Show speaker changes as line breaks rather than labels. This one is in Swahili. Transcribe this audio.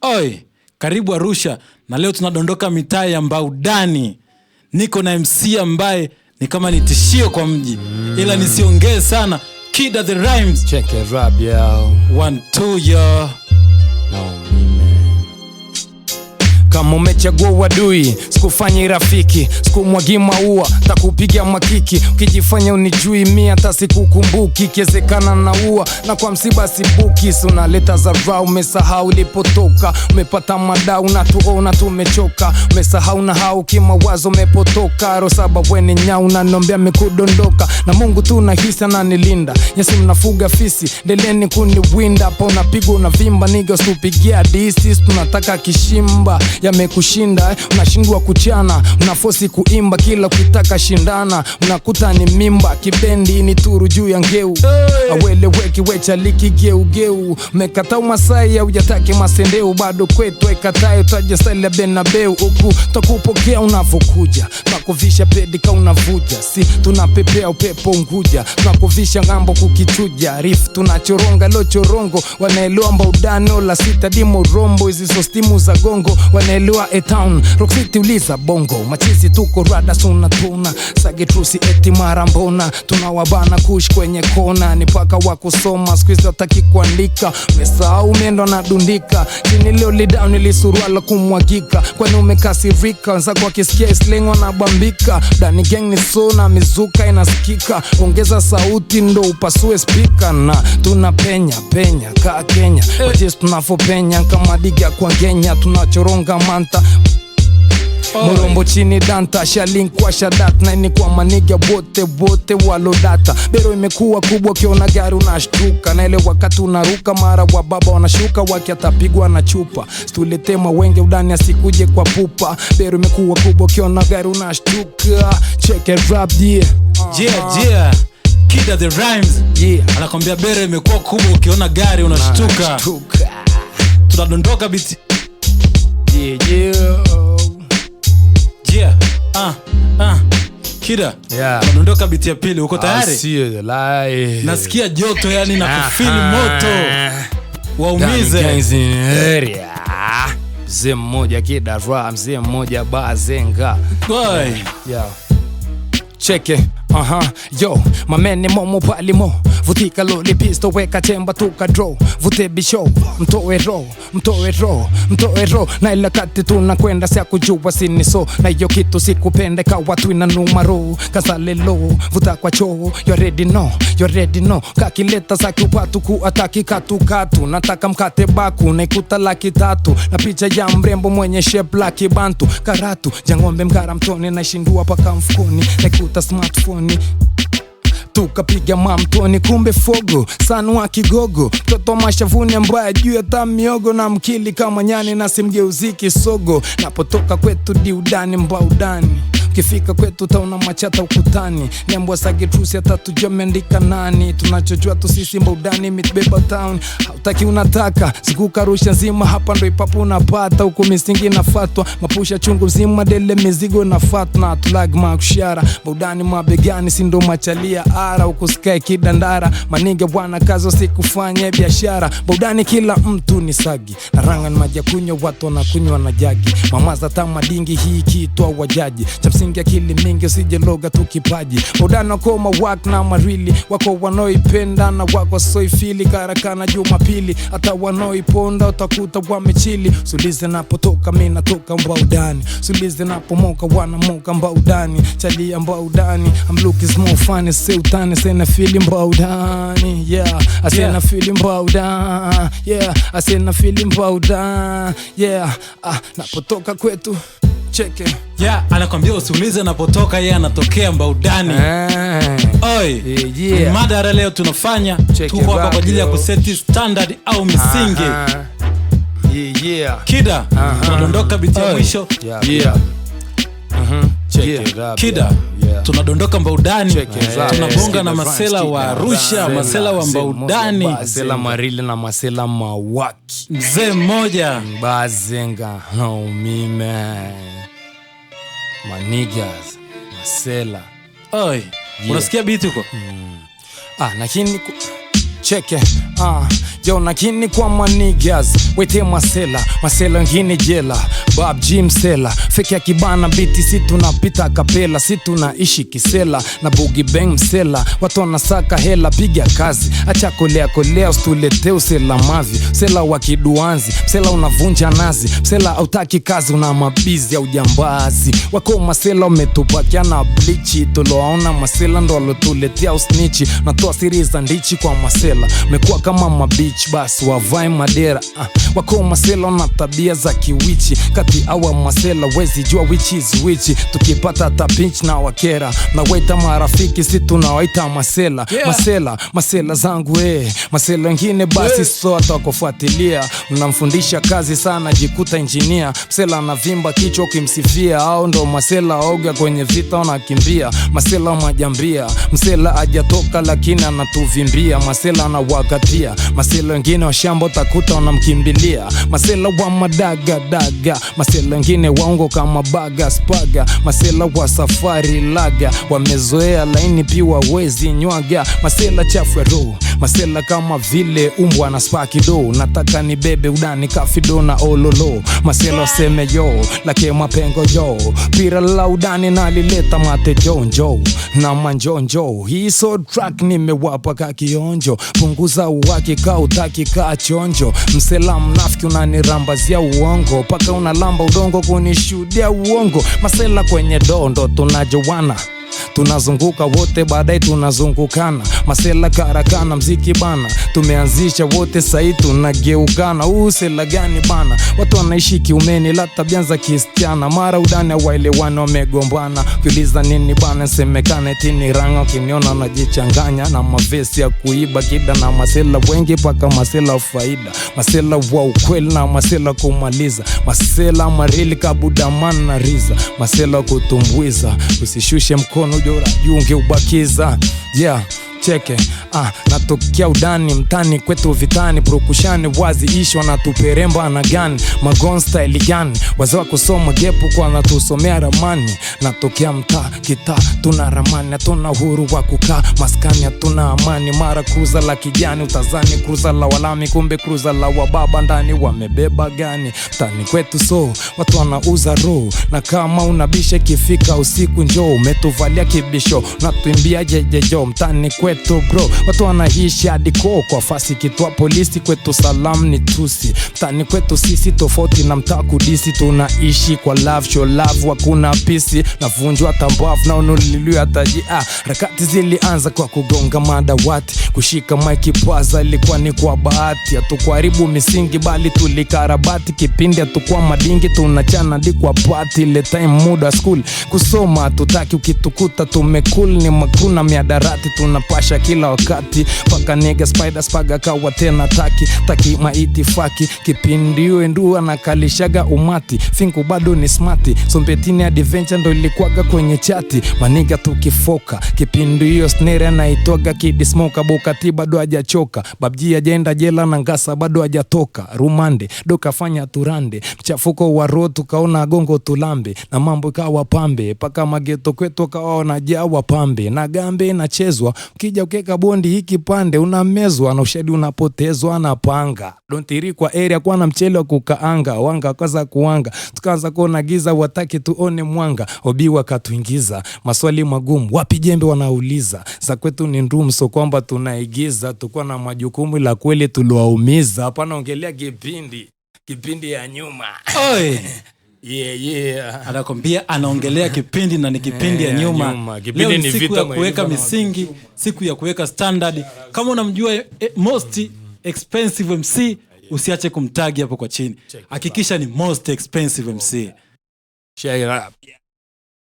Oi, karibu Arusha na leo tunadondoka mitaa ya Mbaudani. Niko na MC ambaye ni kama ni tishio kwa mji. Ila nisiongee sana. Kida the Rhymes.
Check it rap, yo.
1, 2, yo.
Kama umechagua wadui, sikufanyi rafiki, sikumwagi maua, takupiga makiki. Ukijifanya unijui mimi hata sikukumbuki, kiezekana na ua na kwa msiba sibuki. Unaleta zarau, umesahau ulipotoka, umepata madau na tuona tumechoka. Umesahau na hau kimawazo umepotoka, rosaba weni nyau na nombea mikudondoka. Na Mungu tu nahisi ananilinda, Yesu mnafuga fisi, ndeleni kuniwinda. Hapa unapigwa unavimba, niga usipigia disi, tunataka kishimba. Yamekushinda, unashindwa kuchana, unafosi kuimba kila ukitaka shindana. Unakuta ni mimba, kibendi ni turu juu ya ngeu. Aweleweki wecha liki geu geu. Mekata umasai ya ujataki masendeu. Bado kwetu ekatayo taja style ya Benabeu. Uku takupokea unavokuja, tunakuvisha pedika unavuja. Si tunapepea upepo Unguja, tunakuvisha ngambo kukichuja. Riff tunachoronga lo chorongo, wanaelewa Mbaudani la sita dimo rombo. Hizi sostimu za gongo wanaelewa A-Town, Rock City uliza bongo. Machizi tuko rada suna tuna, sage trusi eti marambona. Tunawabana kush kwenye kona, ni paka wa kusoma, squeeze wataki kuandika. Mesahau umeenda na dundika, chini leo lidown ilisuruala kumwagika. Kwani umekasirika, wenzako wakisikia slengo na bambika. Dani gang ni sona, mizuka inasikika. Ongeza sauti ndo upasue speaker. Na tunapenya, penya, kaa Kenya. Machizi tunafopenya, kama diga kwa Kenya. Tunachoronga manta Morombo chini danta, shalinkwa shadat. Na ini kwa maniga bote walodata. Bero imekuwa kubwa kiona gari unashtuka. Na ile wakati unaruka mara wa baba wanashuka. Waki atapigwa na chupa, situlete mawenge udani asikuje kwa pupa. Bero imekuwa kubwa kiona gari unashtuka. Check it rap, yeah.
Yeah. Kida the Rhymes,
yeah.
Anakwambia bero imekuwa kubwa ukiona gari unashtuka. Tunadondoka biti. Kida, tunadondoka biti ya pili, uko tayari? Nasikia joto yani na kufili moto. Waumize
mzee mmoja Kida rap, mzee mmoja Bazenga. Cheke, yo, mamene momo palimo. Vutika loli pisto weka chemba tuka draw. Vute bisho, mtoe ro. Na ila kati tunakwenda siya kujua siniso. Na iyo kitu sikupende ka watu ina numero. Kasale lo, vuta kwa choo. You already know. Kakileta saki upatu kuataki katu. Nataka mkate baku, naikuta laki 3. Na picha ya mrembo mwenye shape laki bantu. Karatu, jangombe mkara mtoni. Na shindua paka mfukoni, naikuta smartphone. Tukapiga mamtoni kumbe fogo, sanu wa kigogo. Toto mashavuni ambaye juu ya tamiogo. Na mkili kama nyani na simgeuziki sogo. Napotoka kwetu diudani Mbaudani. Kifika kwetu tauna machata ukutani. Nembo sage trusi hata tujua meandika nani. Tunachojua tu sisi Mbaudani mitbeba town. Hautaki unataka, sikuka Arusha nzima. Hapa ndo ipapu unapata, huku misingi nafatwa. Mapusha chungu mzima, dele mizigo nafatwa. Na tulag makushara, Mbaudani mabegani. Sindo machalia ara, huku sky kidandara. Maniga wana kazo sikufanya biashara. Mbaudani kila mtu ni sagi. Naranga ni maji kunywa, watu wanakunywa na jagi. Mamaza tamadingi hii kitu wa wajaji. Chamsingi akili mingi usije loga tu kipaji. Mbaudani wako mawak na marili. Wako wanoipenda na wako soifili. Karakana Jumapili, hata wanoiponda utakuta wamechili. Sulize napotoka mimi natoka Mbaudani. Sulize napomoka wanamoka Mbaudani. Chalia Mbaudani, I'm looking more funny. Say utani, say na feeling Mbaudani. Yeah, I say na feeling Mbaudani. Yeah, I say na feeling Mbaudani. Yeah, napotoka kwetu. Cheke.
Anakwambia usiulize napotoka, yeye anatokea Mbaudani. Oi, mada leo tunafanya. Tuko hapa kwa ajili ya kuseti standard au misingi. Kida, tunadondoka biti ya mwisho. Kida, tunadondoka Mbaudani. Tunabonga na masela wa Arusha, masela wa Mbaudani,
masela marili na masela mawaki.
Mzee mmoja
Bazenga, mime manigas, masela.
Oi, unasikia biti huko?
Lakini cheke yo nakini kwa manigas wete masela ngine jela Bob Jim Sela fake ya kibana biti si tunapita kapela si tunaishi kisela na Boogie Bang msela watu wanasaka hela piga kazi acha kolea usitulete usela mavi msela wa kiduanzi msela unavunja nazi msela hautaki kazi una mabizi ya ujambazi wako masela umetupakia na bleach tuloaona masela ndo walotuletea usnichi natoa siri za ndichi kwa masela mekuwa kama mabichi basi wavae madera wako masela na tabia za kiwichi kati awa masela wezi jua which is which tukipata tapinch na wakera na waita marafiki si tunawaita masela masela zangu masela wengine basi so atakufuatilia unamfundisha kazi sana jikuta engineer msela anavimba kichwa ukimsifia au ndo masela oga kwenye vita unakimbia masela majambia msela hajatoka lakini anatuvimbia masela anawakatia masela wengine wa shamba utakuta unamkimbilia masela wa madaga masela wengine waongo kama baga spaga masela wa safari laga wamezoea laini piwa wezi nywaga masela chafu ya roho masela kama vile umbwa na spaki do nataka ni bebe udani kafido na ololo masela seme yo lake mapengo yo pira la udani na lileta mate jonjo na manjonjo hii so track nimewapa kakionjo punguza uwaki ka utaki ka chonjo msela mnafiki unanirambazia uongo paka unalamba udongo kunishudia uongo masela kwenye dondo tunajowana tunazunguka wote baadaye tunazungukana masela karakana mziki bana tumeanzisha wote sahi tunageukana usela gani bana watu wanaishi kiumeni la tabia za Kristiana mara udani waelewano wamegombana kuuliza nini bana semekane tini ranga kiniona najichanganya na mavesi ya kuiba kida na masela wengi paka masela faida masela wa ukweli na masela kumaliza masela marili kabudaman na riza masela kutumbuiza usishushe mkono jora yunge ubakiza cheke natokea udani mtani kwetu vitani purukushani wazi ishwa na tuperemba na gani magon style gani wazewa kusoma gepu kwa natusomea ramani natokea mtaa kita tuna ramani hatuna huru wa kukaa maskani hatuna amani mara cruza la kijani utazani cruza la walami kumbe cruza la wababa ndani wamebeba gani mtani kwetu so watu wanauza roho na kama unabisha kifika usiku njoo umetuvalia kibisho natuimbia jejejo mtani kwetu bro watu wanaishi hadi kwa fasi kitwa polisi kwetu salamu ni tusi mtani kwetu sisi tofauti na mtaa kudisi tunaishi kwa love show love wakuna pisi navunjwa tambavu na unuliliwa taji harakati zilianza kwa kugonga madawati kushika maiki paza ilikuwa ni kwa bahati hatukuharibu misingi bali tulikarabati kipindi hatukuwa madingi tunachana di kwa party ile time muda school kusoma tutaki ukitukuta tumekul ni makuna miadarati tunapasha kila wakati paka nega spider spaga kawa tena taki maitifaki kipindi uendua na kalishaga umati finku bado ni smarti sompetini adventure ndo ilikuwaga kwenye chati maniga tukifoka kipindi hiyo snare na itoga kid smoke bokati bado hajachoka babji ajenda jela na ngasa bado hajatoka rumande doka fanya turande mchafuko wa road tukaona gongo tulambe na mambo kawa pambe paka mageto kwetu kawa na jawa pambe na gambe inachezwa ukija ukeka bondi hiki pande unamezwa na ushedi unapotezwa na panga dontiri kwa area kwa na mchele wa kukaanga wanga kaza kuanga tukaanza kuona giza wataki tuone mwanga obi wakatuingiza maswali magumu wapi jembe wanauliza za kwetu ni ndum so kwamba tunaigiza tukua na majukumu la kweli tuliwaumiza hapa naongelea kipindi ya nyuma
anakwambia anaongelea kipindi na ni kipindi ya nyuma. Leo ni siku ya kuweka misingi, siku ya kuweka standard. Kama unamjua most expensive MC, usiache kumtagi hapo kwa chini. Hakikisha ni most expensive MC.
Share it up.